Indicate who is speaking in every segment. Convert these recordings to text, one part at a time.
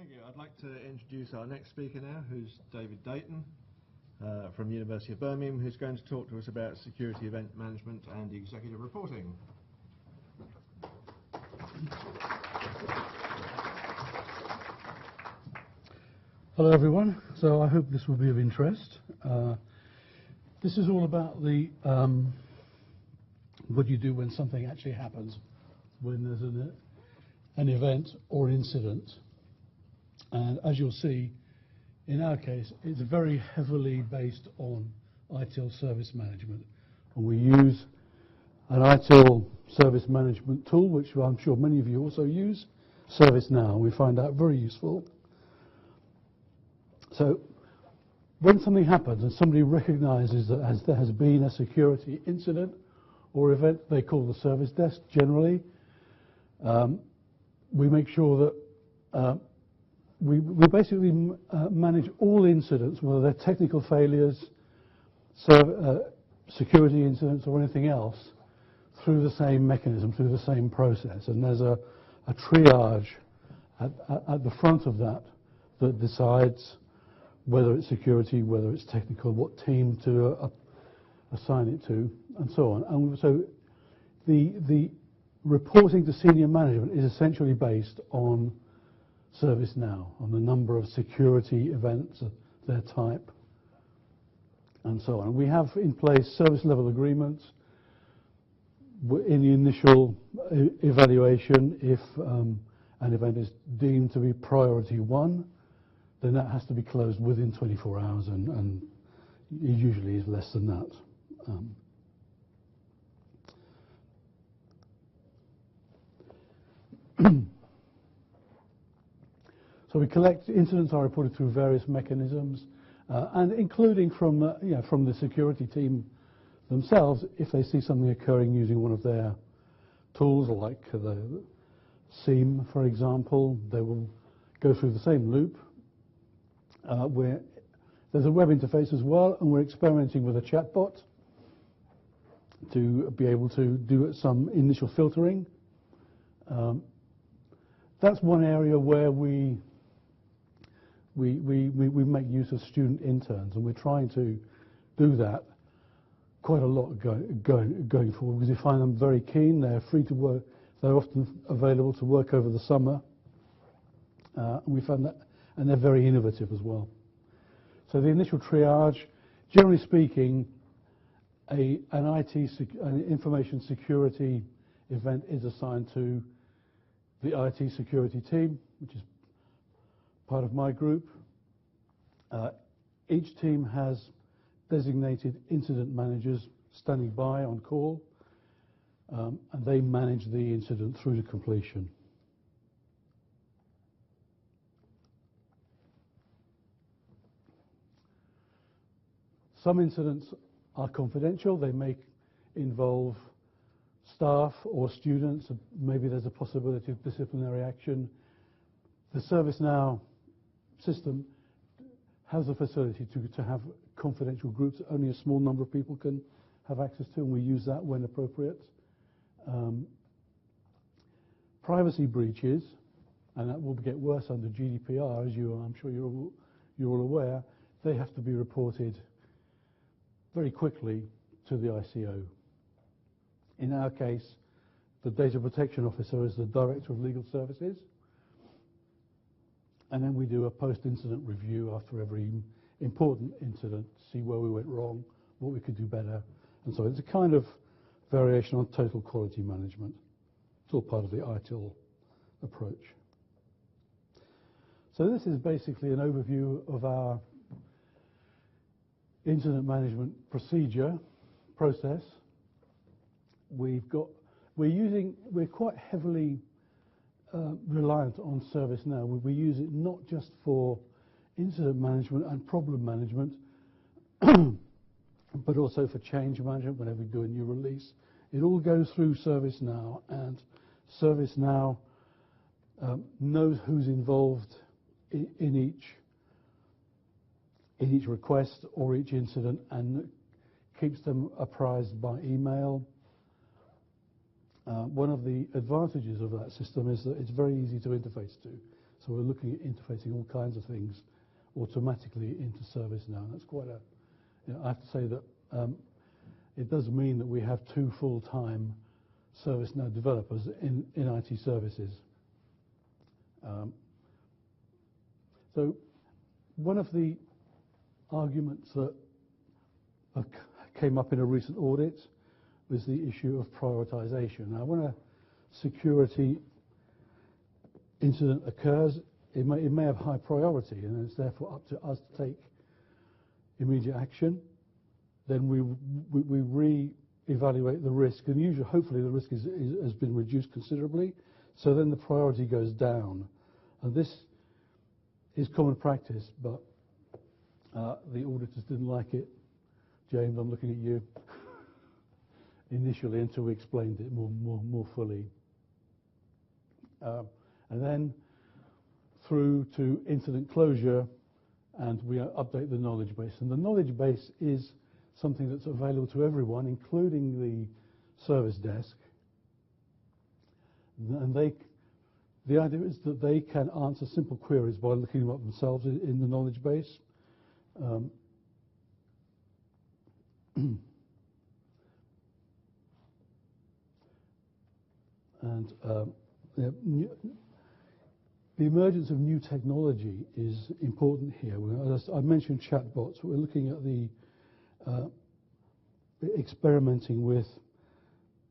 Speaker 1: Thank you. I'd like to introduce our next speaker now, who's David Dayton from the University of Birmingham, who's going to talk to us about security event management and executive reporting.
Speaker 2: Hello everyone, so I hope this will be of interest. This is all about the what you do when something actually happens, when there's an event or incident. And as you'll see, in our case, it's very heavily based on ITIL service management. And we use an ITIL service management tool, which I'm sure many of you also use, ServiceNow. We find that very useful. So when something happens and somebody recognizes that there has been a security incident or event, they call the service desk generally. We make sure that we basically manage all incidents, whether they're technical failures, security incidents or anything else, through the same mechanism, through the same process. And there's a triage at the front of that decides whether it's security, whether it's technical, what team to assign it to, and so on. And so the reporting to senior management is essentially based on ServiceNow, on the number of security events, their type, and so on. We have in place service level agreements in the initial evaluation. If an event is deemed to be priority 1, then that has to be closed within 24 hours, and it usually is less than that. So we collect incidents are reported through various mechanisms, and including from the security team themselves, if they see something occurring using one of their tools, like the SIEM, for example, they will go through the same loop. Where there's a web interface as well, and we're experimenting with a chatbot to be able to do some initial filtering. That's one area where we make use of student interns, and we're trying to do that quite a lot going forward, because we find them very keen. They're free to work. They're often available to work over the summer, and we found that. And they're very innovative as well. So the initial triage, generally speaking, an information security event is assigned to the IT security team, which is part of my group. Each team has designated incident managers standing by on call, and they manage the incident through to completion. Some incidents are confidential. They may involve staff or students. Maybe there's a possibility of disciplinary action. The ServiceNow system has a facility to have confidential groups that only a small number of people can have access to, and we use that when appropriate. Privacy breaches, and that will get worse under GDPR, as I'm sure you're all aware, they have to be reported very quickly to the ICO. In our case, the data protection officer is the director of legal services, and then we do a post-incident review after every important incident to see where we went wrong, what we could do better, and so it's a kind of variation on total quality management. It's all part of the ITIL approach. So this is basically an overview of our incident management process. We're quite heavily reliant on ServiceNow. We use it not just for incident management and problem management, but also for change management whenever we do a new release. It all goes through ServiceNow, and ServiceNow knows who's involved in each request or each incident, and keeps them apprised by email. One of the advantages of that system is that it's very easy to interface to. So we're looking at interfacing all kinds of things automatically into ServiceNow. And that's quite a, I have to say that it does mean that we have 2 full-time ServiceNow developers in IT services. So one of the arguments that came up in a recent audit was the issue of prioritization. Now, when a security incident occurs, it may have high priority, and it's therefore up to us to take immediate action. Then we re-evaluate the risk, and usually, hopefully, the risk has been reduced considerably. So then the priority goes down, and this is common practice, but the auditors didn't like it. James, I'm looking at you. Initially, until we explained it more fully, and then through to incident closure, and we update the knowledge base. And the knowledge base is something that's available to everyone, including the service desk. And the idea is that they can answer simple queries by looking them up themselves in the knowledge base. And the emergence of new technology is important here. As I mentioned chatbots. We're looking at the experimenting with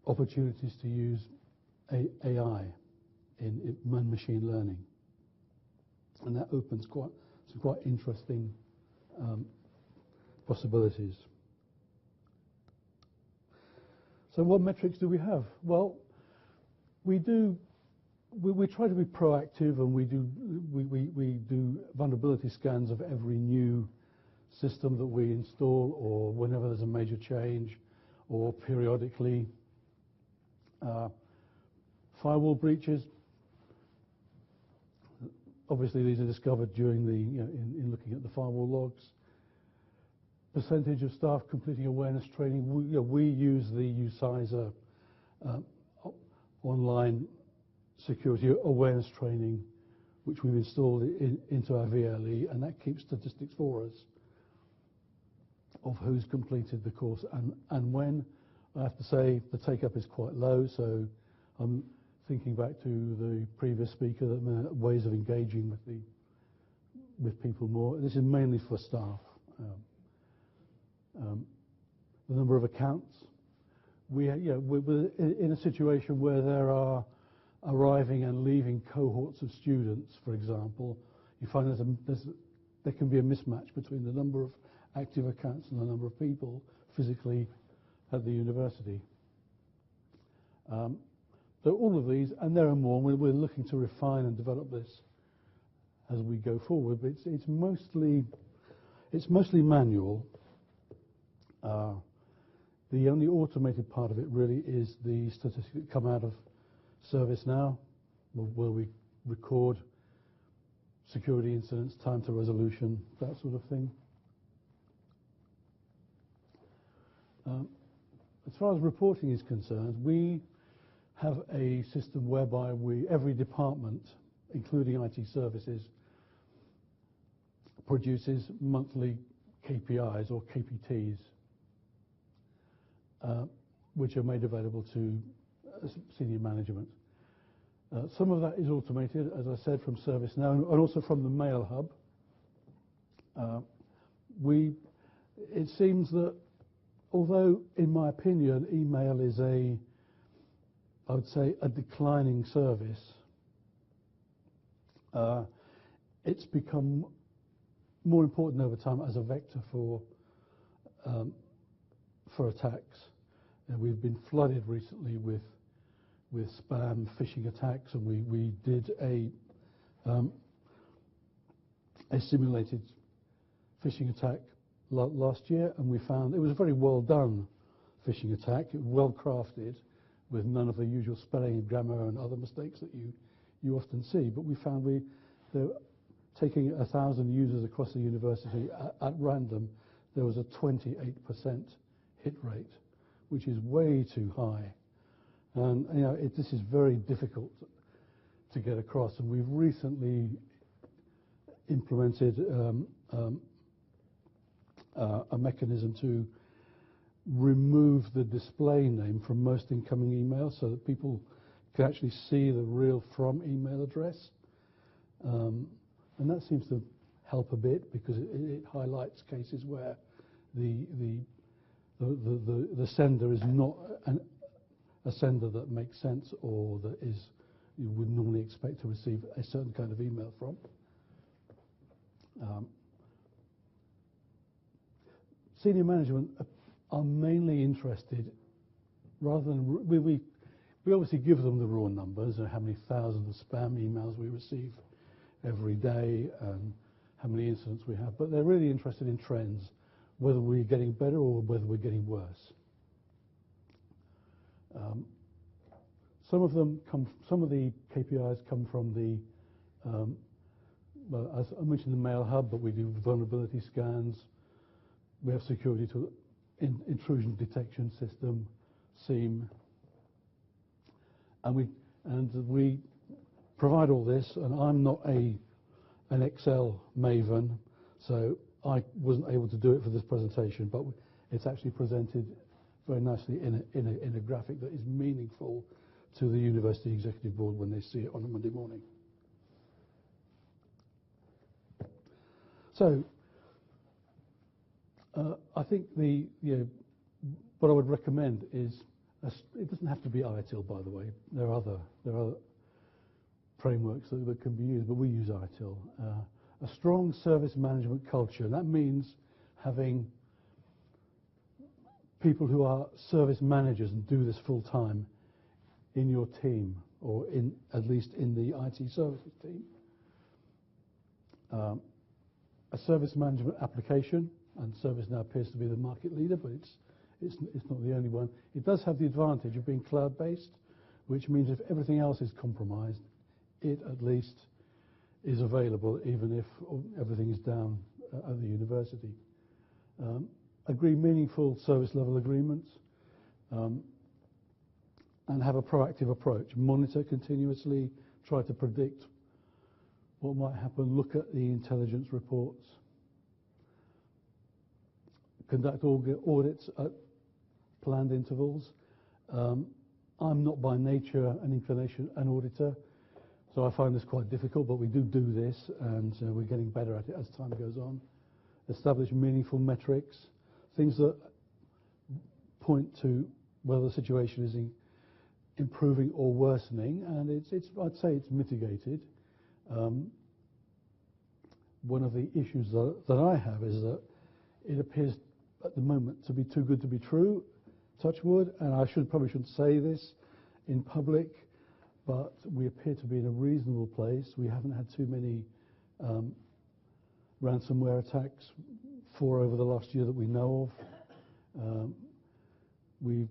Speaker 2: opportunities to use AI in machine learning, and that opens some quite interesting possibilities. So, what metrics do we have? Well, we try to be proactive, and we do vulnerability scans of every new system that we install, or whenever there's a major change, or periodically. Firewall breaches. Obviously, these are discovered during in looking at the firewall logs. Percentage of staff completing awareness training. We use the UCISA online security awareness training, which we've installed into our VLE, and that keeps statistics for us of who's completed the course and when. I have to say the take-up is quite low, so I'm thinking back to the previous speaker, that ways of engaging with people more. This is mainly for staff. The number of accounts. We're in a situation where there are arriving and leaving cohorts of students, for example. You find there can be a mismatch between the number of active accounts and the number of people physically at the university. So all of these, and there are more, we're looking to refine and develop this as we go forward, but it's mostly manual. The only automated part of it really is the statistics that come out of ServiceNow, where we record security incidents, time to resolution, that sort of thing. As far as reporting is concerned, we have a system whereby every department, including IT services, produces monthly KPIs or KPTs, which are made available to senior management. Some of that is automated, as I said, from ServiceNow, and also from the Mail Hub. It seems that, although, in my opinion, email is I would say, a declining service, it's become more important over time as a vector for attacks. And we've been flooded recently with spam phishing attacks, and we did a simulated phishing attack last year, and we found it was a very well done phishing attack, well crafted, with none of the usual spelling, grammar, and other mistakes that you often see. But we found they're taking 1,000 users across the university at random, there was a 28% hit rate, which is way too high. And this is very difficult to get across. And we've recently implemented a mechanism to remove the display name from most incoming emails so that people can actually see the real from email address. And that seems to help a bit because it highlights cases where the sender is not a sender that makes sense or that is you would normally expect to receive a certain kind of email from. Senior management are mainly interested, rather than we obviously give them the raw numbers and how many thousands of spam emails we receive every day and how many incidents we have, but they're really interested in trends, whether we're getting better or whether we're getting worse. Some of the KPIs come from the, well, as I mentioned, the Mail Hub, but we do vulnerability scans. We have security to intrusion detection system, SIEM, and we provide all this. And I'm not an Excel maven, so I wasn't able to do it for this presentation, but it's actually presented very nicely in a graphic that is meaningful to the University Executive Board when they see it on a Monday morning. So I think what I would recommend is it doesn't have to be ITIL, by the way. There are other frameworks that can be used, but we use ITIL. A strong service management culture, and that means having people who are service managers and do this full time in your team, or at least in the IT services team. A service management application, and ServiceNow appears to be the market leader, but it's not the only one. It does have the advantage of being cloud-based, which means if everything else is compromised, it at least is available, even if everything is down at the university. Agree meaningful service level agreements, and have a proactive approach. Monitor continuously, try to predict what might happen, look at the intelligence reports, conduct audits at planned intervals. I'm not by nature an inclination an auditor, so I find this quite difficult, but we do this, and we're getting better at it as time goes on. Establish meaningful metrics, things that point to whether the situation is improving or worsening, and I'd say it's mitigated. One of the issues that I have is that it appears at the moment to be too good to be true, touch wood, and I probably shouldn't say this in public, but we appear to be in a reasonable place. We haven't had too many ransomware attacks, 4 over the last year that we know of. We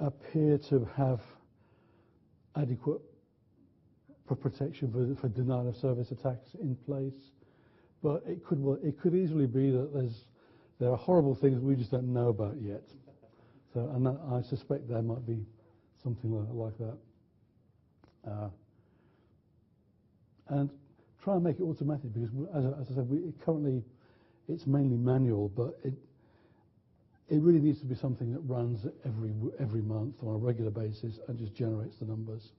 Speaker 2: appear to have adequate protection for denial of service attacks in place, but it could easily be that there are horrible things we just don't know about yet. So, and I suspect there might be something like that. And try and make it automatic, because as I said, currently it's mainly manual, but it really needs to be something that runs every month on a regular basis and just generates the numbers.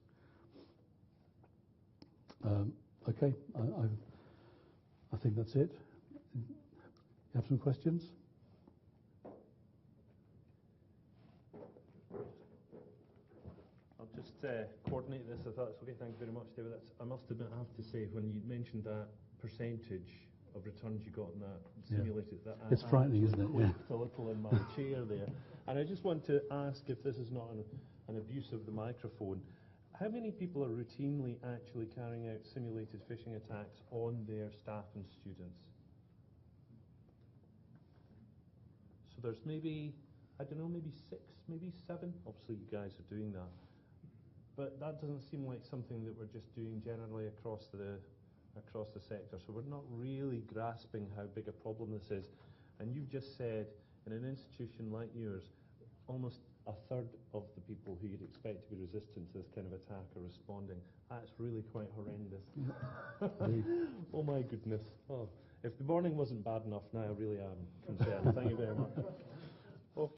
Speaker 2: Okay, I think that's it. You have some questions?
Speaker 3: I'll just coordinate this if that's okay. Thank you very much, David. I must admit, I have to say, when you mentioned that percentage of returns you got in that simulated,
Speaker 2: It's frightening, isn't it? Yeah.
Speaker 3: A little in my chair there. And I just want to ask, if this is not an abuse of the microphone, how many people are routinely actually carrying out simulated phishing attacks on their staff and students? So there's maybe, I don't know, maybe 6, maybe 7. Obviously you guys are doing that. But that doesn't seem like something that we're just doing generally across the sector. So we're not really grasping how big a problem this is. And you've just said, in an institution like yours, almost a third of the people who you'd expect to be resistant to this kind of attack are responding. That's really quite horrendous. Oh my goodness. Oh, if the morning wasn't bad enough, now I really am concerned.